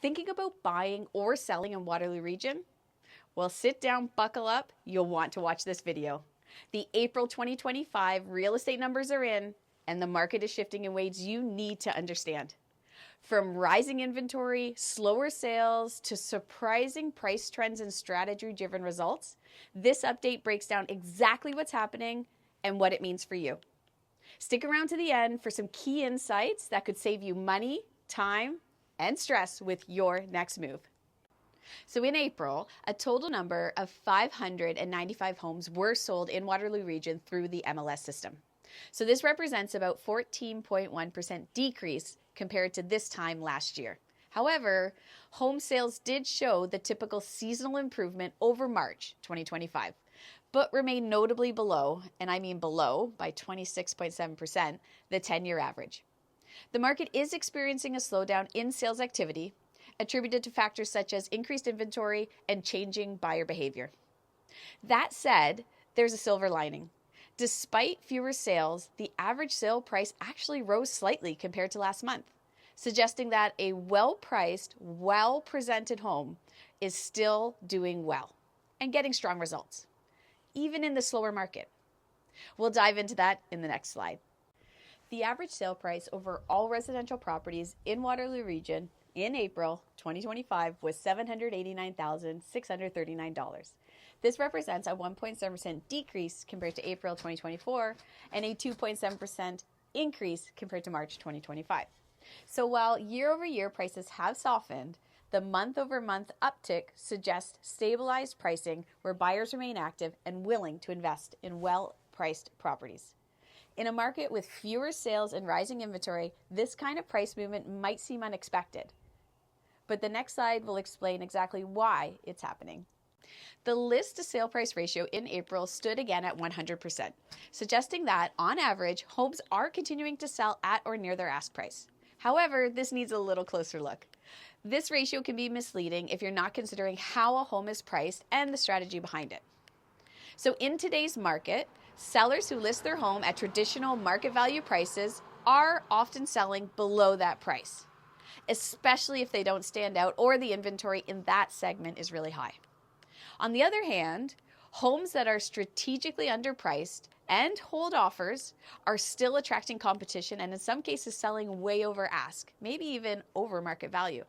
Thinking about buying or selling in Waterloo Region? Well, sit down, buckle up. You'll want to watch this video. The April 2025 real estate numbers are in, and the market is shifting in ways you need to understand. From rising inventory, slower sales, to surprising price trends and strategy-driven results, this update breaks down exactly what's happening and what it means for you. Stick around to the end for some key insights that could save you money, time, and stress with your next move. So in April, a total number of 595 homes were sold in Waterloo Region through the MLS system. So this represents about 14.1% decrease compared to this time last year. However, home sales did show the typical seasonal improvement over March 2025, but remain notably below, and I mean below by 26.7%, the 10-year average. The market is experiencing a slowdown in sales activity, attributed to factors such as increased inventory and changing buyer behavior. That said, there's a silver lining. Despite fewer sales, the average sale price actually rose slightly compared to last month, suggesting that a well-priced, well-presented home is still doing well and getting strong results, even in the slower market. We'll dive into that in the next slide. The average sale price over all residential properties in Waterloo Region in April 2025 was $789,639. This represents a 1.7% decrease compared to April 2024 and a 2.7% increase compared to March 2025. So while year-over-year prices have softened, the month-over-month uptick suggests stabilized pricing where buyers remain active and willing to invest in well-priced properties. In a market with fewer sales and rising inventory, this kind of price movement might seem unexpected. But the next slide will explain exactly why it's happening. The list to sale price ratio in April stood again at 100%, suggesting that, on average, homes are continuing to sell at or near their ask price. However, this needs a little closer look. This ratio can be misleading if you're not considering how a home is priced and the strategy behind it. So in today's market, sellers who list their home at traditional market value prices are often selling below that price, especially if they don't stand out or the inventory in that segment is really high. On the other hand, homes that are strategically underpriced and hold offers are still attracting competition and in some cases selling way over ask, maybe even over market value.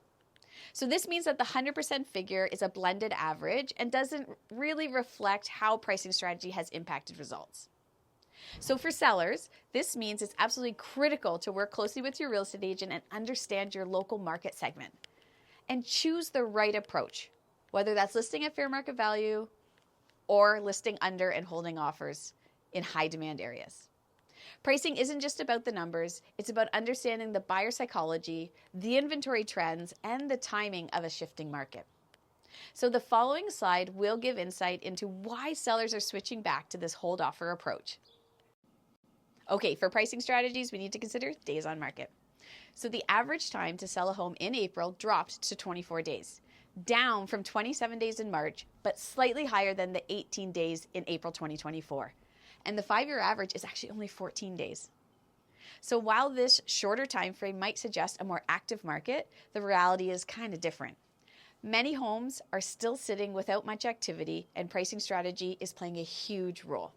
So this means that the 100% figure is a blended average and doesn't really reflect how pricing strategy has impacted results. So for sellers, this means it's absolutely critical to work closely with your real estate agent and understand your local market segment and choose the right approach, whether that's listing at fair market value or listing under and holding offers in high demand areas. Pricing isn't just about the numbers, it's about understanding the buyer psychology, the inventory trends, and the timing of a shifting market. So the following slide will give insight into why sellers are switching back to this hold offer approach. Okay, for pricing strategies, we need to consider days on market. So the average time to sell a home in April dropped to 24 days, down from 27 days in March, but slightly higher than the 18 days in April 2024. And the 5-year average is actually only 14 days. So while this shorter time frame might suggest a more active market, the reality is kind of different. Many homes are still sitting without much activity, and pricing strategy is playing a huge role.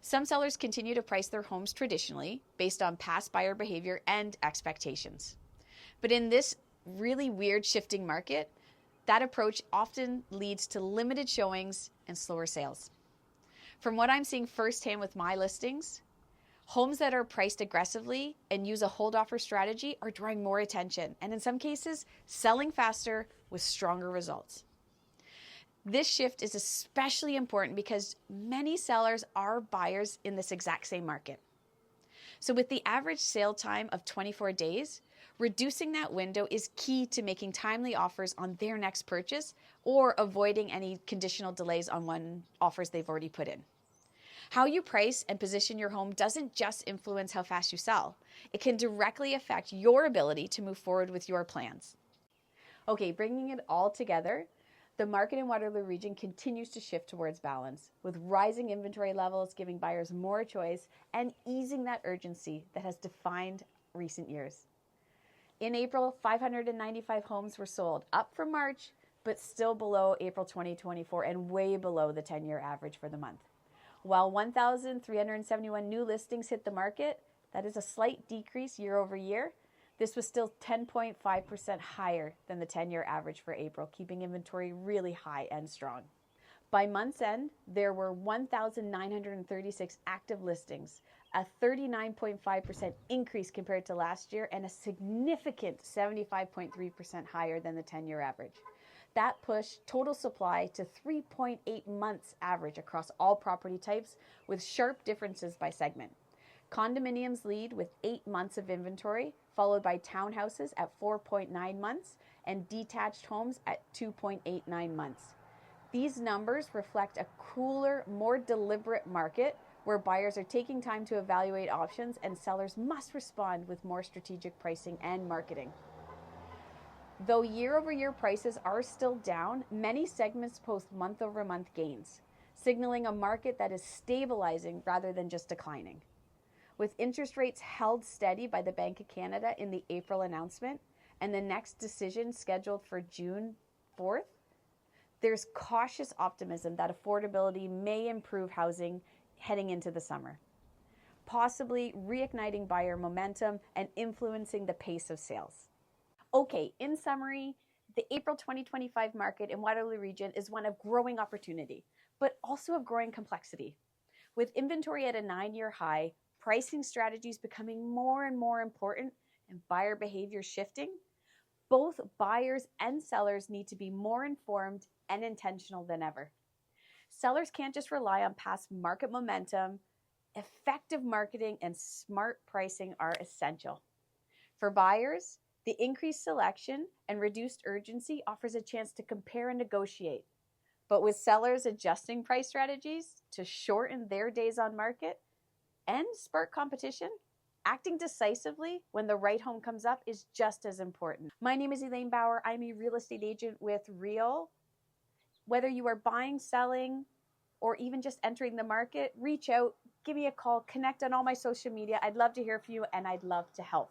Some sellers continue to price their homes traditionally based on past buyer behavior and expectations. But in this really weird shifting market, that approach often leads to limited showings and slower sales. From what I'm seeing firsthand with my listings, homes that are priced aggressively and use a hold offer strategy are drawing more attention and in some cases selling faster with stronger results. This shift is especially important because many sellers are buyers in this exact same market. So with the average sale time of 24 days, reducing that window is key to making timely offers on their next purchase or avoiding any conditional delays on offers they've already put in. How you price and position your home doesn't just influence how fast you sell. It can directly affect your ability to move forward with your plans. Okay, bringing it all together, the market in Waterloo Region continues to shift towards balance, with rising inventory levels giving buyers more choice and easing that urgency that has defined recent years. In April, 595 homes were sold, up from March, but still below April 2024 and way below the 10-year average for the month. While 1,371 new listings hit the market, that is a slight decrease year over year. This was still 10.5% higher than the 10-year average for April, keeping inventory really high and strong. By month's end, there were 1,936 active listings, a 39.5% increase compared to last year and a significant 75.3% higher than the 10-year average. That pushed total supply to 3.8 months average across all property types, with sharp differences by segment. Condominiums lead with 8 months of inventory, followed by townhouses at 4.9 months and detached homes at 2.89 months. These numbers reflect a cooler, more deliberate market where buyers are taking time to evaluate options and sellers must respond with more strategic pricing and marketing. Though year-over-year prices are still down, many segments post month-over-month gains, signaling a market that is stabilizing rather than just declining. With interest rates held steady by the Bank of Canada in the April announcement and the next decision scheduled for June 4th, there's cautious optimism that affordability may improve housing heading into the summer, possibly reigniting buyer momentum and influencing the pace of sales. Okay, in summary, the April 2025 market in Waterloo Region is one of growing opportunity, but also of growing complexity. With inventory at a 9-year high, pricing strategies becoming more and more important, and buyer behavior shifting, both buyers and sellers need to be more informed and intentional than ever. Sellers can't just rely on past market momentum. Effective marketing and smart pricing are essential. For buyers, the increased selection and reduced urgency offers a chance to compare and negotiate. But with sellers adjusting price strategies to shorten their days on market and spark competition, acting decisively when the right home comes up is just as important. My name is Elaine Bauer. I'm a real estate agent with Real. Whether you are buying, selling, or even just entering the market, reach out, give me a call, connect on all my social media. I'd love to hear from you and I'd love to help.